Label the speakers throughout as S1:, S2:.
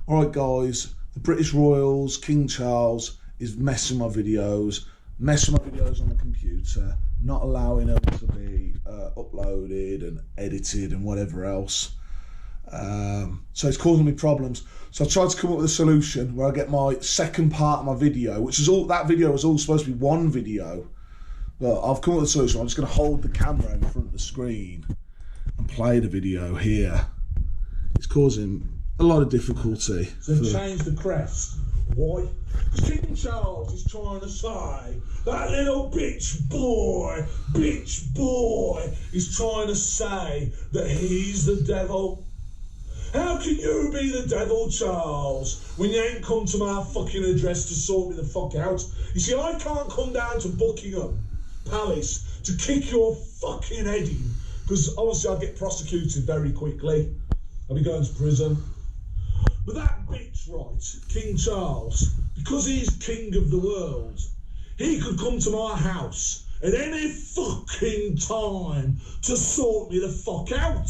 S1: Alright guys, the British Royals, King Charles is messing my videos on the computer, not allowing them to be uploaded and edited and whatever else. So it's causing me problems. So I tried to come up with a solution where I get my second part of my video, which is all, that video was all supposed to be one video. But I've come up with a solution. I'm just going to hold the camera in front of the screen and play the video here. It's causing a lot of difficulty.
S2: So they've changed the crest. Why? Because King Charles is trying to say that little bitch boy is trying to say that he's the devil. How can you be the devil, Charles, when you ain't come to my fucking address to sort me the fuck out? You see, I can't come down to Buckingham Palace to kick your fucking head in, because obviously I'll get prosecuted very quickly. I'll be going to prison. But that bitch, right, King Charles, because he's king of the world, he could come to my house at any fucking time to sort me the fuck out.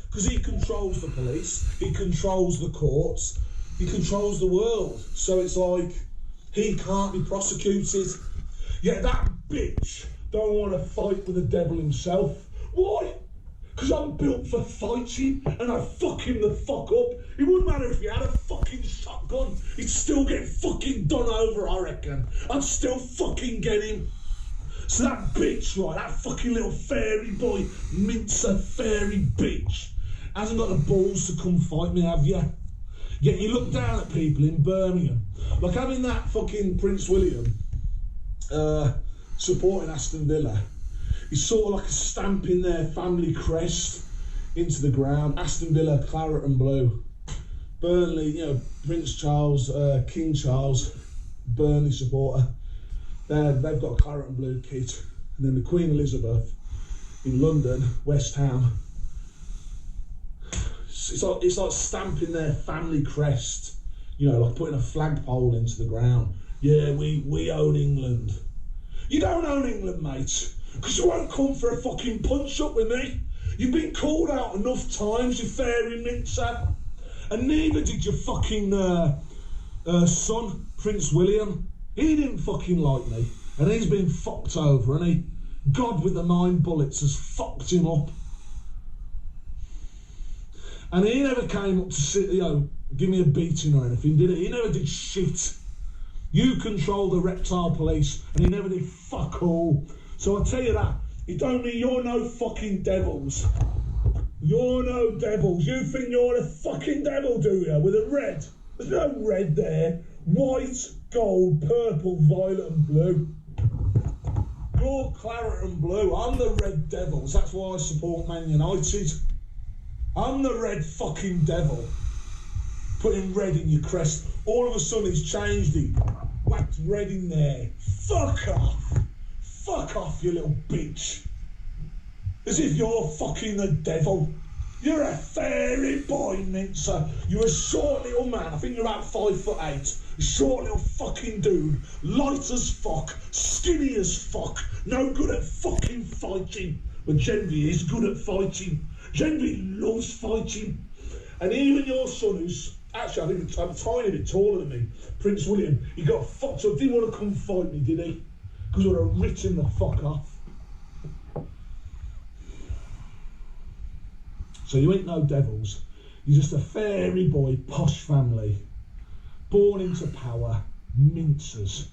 S2: Because he controls the police, he controls the courts, he controls the world. So it's like, he can't be prosecuted. Yet that bitch don't want to fight with the devil himself. Why? Because I'm built for fighting and I fuck him the fuck up. It wouldn't matter if he had a fucking shotgun. He'd still get fucking done over, I reckon. I'd still fucking get him. So that bitch, right, that fucking little fairy boy, mincer fairy bitch, hasn't got the balls to come fight me, have you? Yet you look down at people in Birmingham, like having that fucking Prince William supporting Aston Villa. He's sort of like a stamping their family crest into the ground. Aston Villa, claret and blue. Burnley, you know, Prince Charles, King Charles, Burnley supporter. They've got a claret and blue kit. And then the Queen Elizabeth in London, West Ham. It's like stamping their family crest. You know, like putting a flagpole into the ground. Yeah, we own England. You don't own England, mate. Because you won't come for a fucking punch-up with me. You've been called out enough times, you fairy mincer. And neither did your fucking son, Prince William. He didn't fucking like me. And he's been fucked over, and he, God with the 9 bullets has fucked him up. And he never came up to sit, you know, give me a beating or anything, did he? He never did shit. You control the reptile police, and he never did fuck all. So I'll tell you that, it don't mean you're no fucking devils. You're no devils. You think you're the fucking devil, do you? With a red. There's no red there. White, gold, purple, violet and blue. You're claret and blue. I'm the red devils. That's why I support Man Utd. I'm the red fucking devil. Putting red in your crest. All of a sudden it's changed it. Whacked red in there. Fuck off. Fuck off, you little bitch. As if you're fucking the devil. You're a fairy boy, mincer. You're a short little man. I think you're about 5'8". A short little fucking dude. Light as fuck. Skinny as fuck. No good at fucking fighting. But Genvi is good at fighting. Genvi loves fighting. And even your son, who's actually, I think, a tiny bit taller than me, Prince William, he got fucked up. Didn't want to come fight me, did he? Because I would have ripped him the fuck off. So you ain't no devils. You're just a fairy boy, posh family. Born into power, mincers.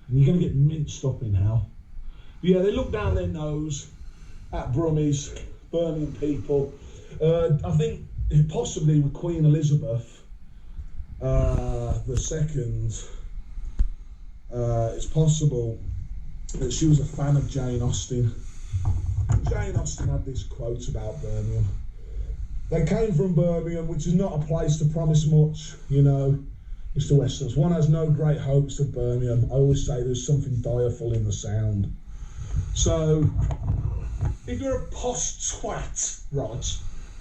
S2: And you're going to get minced up in hell. But yeah, they look down their nose at Brummies, Birmingham people. I think possibly with Queen Elizabeth II, it's possible that she was a fan of Jane Austen. Jane Austen had this quote about Birmingham. They came from Birmingham, which is not a place to promise much, you know, Mr. Westlands. One has no great hopes of Birmingham. I always say there's something direful in the sound. So, if you're a posh twat, right,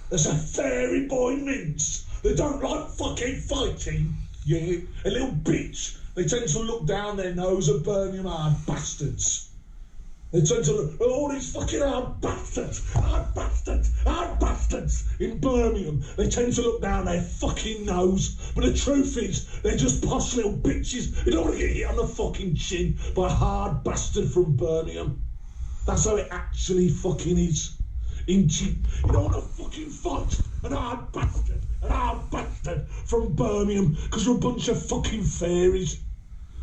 S2: there's a fairy boy mince that don't like fucking fighting, yeah, a little bitch. They tend to look down their nose at Birmingham hard bastards. They tend to look, oh, these fucking hard bastards, hard bastards, hard bastards. bastards in Birmingham, they tend to look down their fucking nose, but the truth is, they're just posh little bitches who don't want to get hit on the fucking chin by a hard bastard from Birmingham. That's how it actually fucking is. You don't want to fucking fight an hard bastard from Birmingham because you're a bunch of fucking fairies.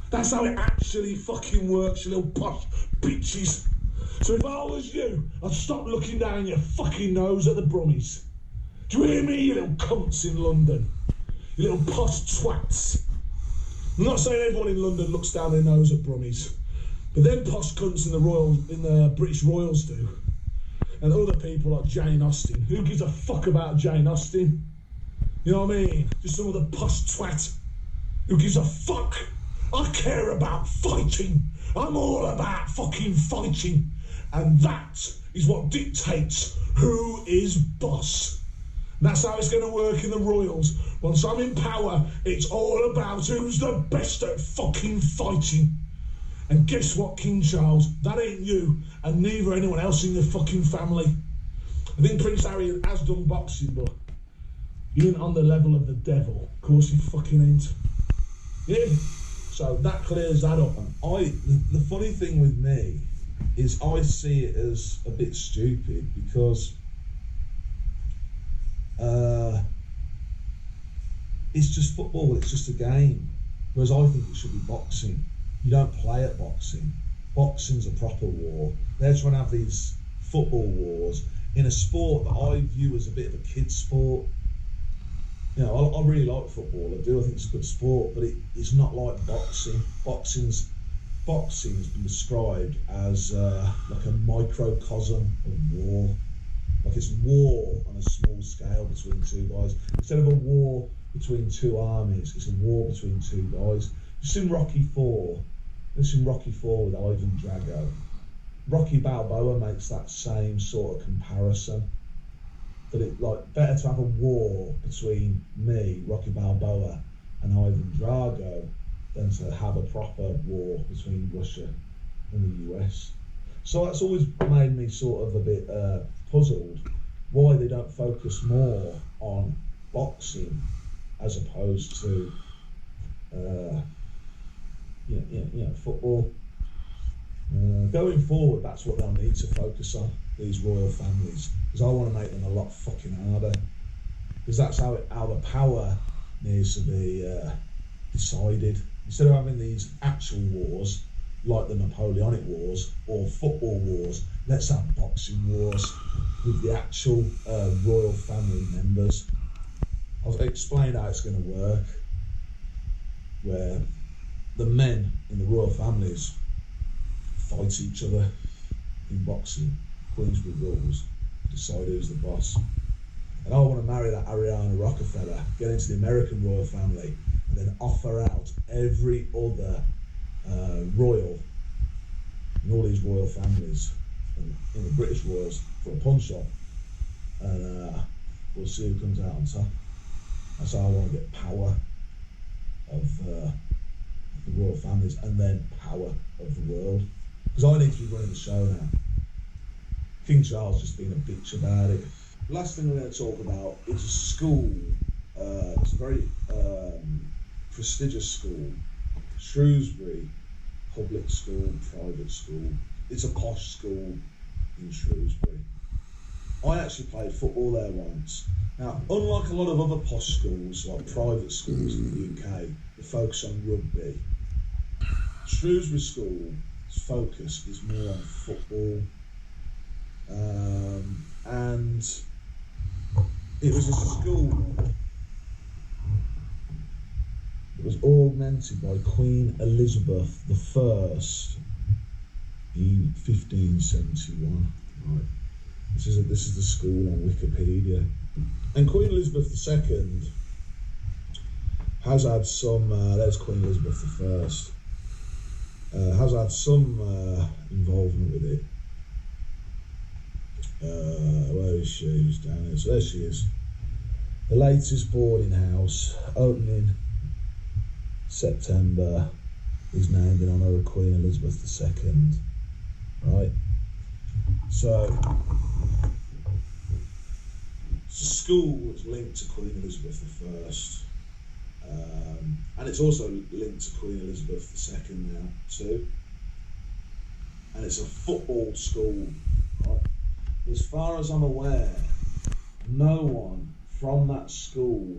S2: That's how it actually fucking works, you little posh bitches. So if I was you, I'd stop looking down your fucking nose at the Brummies. Do you hear me, you little cunts in London? You little posh twats. I'm not saying everyone in London looks down their nose at Brummies, but them posh cunts in the British Royals do. And other people like Jane Austen. Who gives a fuck about Jane Austen? You know what I mean? Just some other posh twat. Who gives a fuck? I care about fighting. I'm all about fucking fighting. And that is what dictates who is boss. And that's how it's going to work in the Royals. Once I'm in power, it's all about who's the best at fucking fighting. And guess what, King Charles? That ain't you, and neither anyone else in your fucking family. I think Prince Harry has done boxing, but he ain't on the level of the devil. Of course he fucking ain't. Yeah. So that clears that up.
S1: The funny thing with me is I see it as a bit stupid because it's just football, it's just a game. Whereas I think it should be boxing. You don't play at boxing. Boxing's a proper war. They're trying to have these football wars in a sport that I view as a bit of a kid's sport. You know, I really like football. I do. I think it's a good sport, but it's not like boxing. Boxing has been described as like a microcosm of war. Like it's war on a small scale between two guys. Instead of a war between two armies, it's a war between two guys. Just in Rocky IV with Ivan Drago, Rocky Balboa makes that same sort of comparison. That it like better to have a war between me, Rocky Balboa, and Ivan Drago than to have a proper war between Russia and the US. So that's always made me sort of a bit puzzled why they don't focus more on boxing as opposed to football. Going forward, that's what they'll need to focus on, these royal families, because I want to make them a lot fucking harder, because that's how the power needs to be decided. Instead of having these actual wars like the Napoleonic Wars or football wars, let's have boxing wars with the actual royal family members. I'll explain how it's going to work, where the men in the royal families fight each other in boxing, Queensberry rules, decide who's the boss. And I want to marry that Ariana Rockefeller, get into the American royal family, and then offer out every other royal in all these royal families in the British royals for a punch-up, and we'll see who comes out on top. That's how I want to get power of the royal families and then power of the world, because I need to be running the show now. King Charles just being a bitch about it. Last thing we're going to talk about is a school. It's a very prestigious school, Shrewsbury public school, private school. It's a posh school in Shrewsbury. I actually played football there once. Now, unlike a lot of other posh schools, like private schools in the UK, that focus on rugby, Shrewsbury School's focus is more on football. And it was a school that was augmented by Queen Elizabeth I in 1571. Right. This is the school on Wikipedia. And Queen Elizabeth II has had some, there's Queen Elizabeth I, has had some involvement with it. Where is she? She's down here. So there she is. The latest boarding house, opening September, is named in honour of Queen Elizabeth II. Right? So, It's a school that's linked to Queen Elizabeth I, and it's also linked to Queen Elizabeth II now too. And it's a football school. Right? As far as I'm aware, no one from that school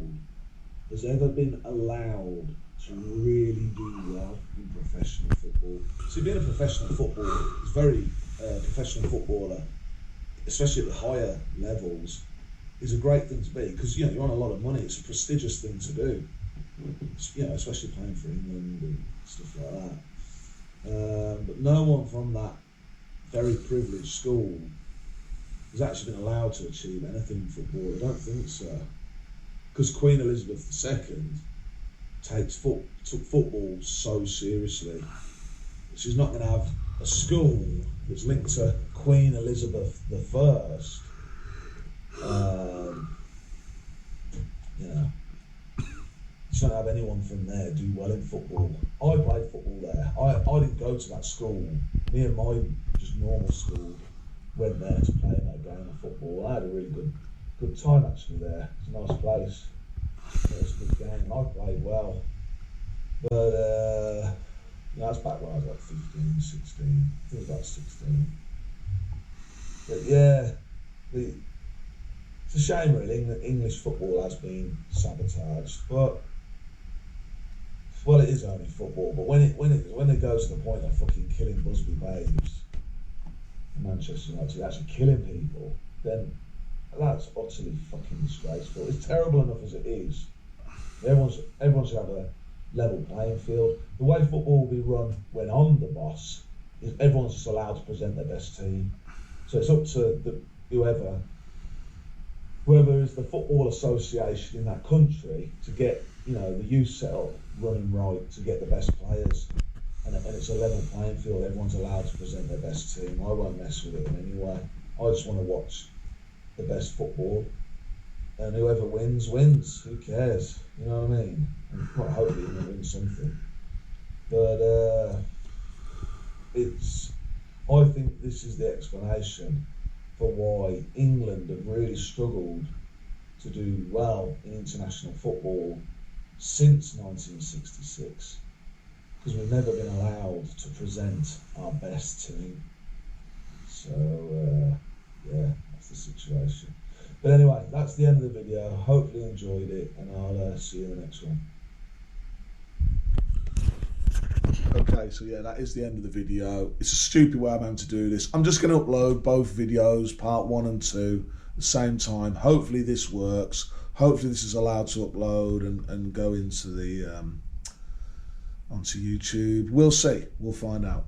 S1: has ever been allowed to really do well in professional football. See, being a professional footballer is very professional footballer, especially at the higher levels, is a great thing to be, because you're on a lot of money. It's a prestigious thing to do, especially playing for England and stuff like that. But no one from that very privileged school has actually been allowed to achieve anything in football. I don't think so, because Queen Elizabeth II took football so seriously. She's not going to have a school that's linked to Queen Elizabeth I. She's not going to have anyone from there do well in football. I played football there. I didn't go to that school. Me and my just normal school went there to play in that game of football. I had a really good time actually there. It's a nice place. It was a good game. I played well. But that's back when I was like 15, 16. I think it was about 16. But yeah, it's a shame really that English football has been sabotaged. But well, it is only football. But when it goes to the point of fucking killing Busby Babes, Manchester United actually killing people, then that's utterly fucking disgraceful. It's terrible enough as it is. Everyone should have a level playing field. The way football will be run when I'm the boss is everyone's just allowed to present their best team. So it's up to whoever is the football association in that country to get the youth setup running right, to get the best players, and it's a level playing field. Everyone's allowed to present their best team. I won't mess with it in any way. I just want to watch the best football, and whoever wins. Who cares? You know what I mean? And well, hopefully you're going to win something. But I think this is the explanation for why England have really struggled to do well in international football since 1966, because we've never been allowed to present our best team. So yeah, that's the situation. But anyway, that's the end of the video. Hopefully you enjoyed it, and I'll see you in the next one. Okay, so yeah, that is the end of the video. It's a stupid way I'm having to do this. I'm just going to upload both videos, part 1 and 2, at the same time. Hopefully this works. Hopefully this is allowed to upload and go into the onto YouTube. We'll see. We'll find out.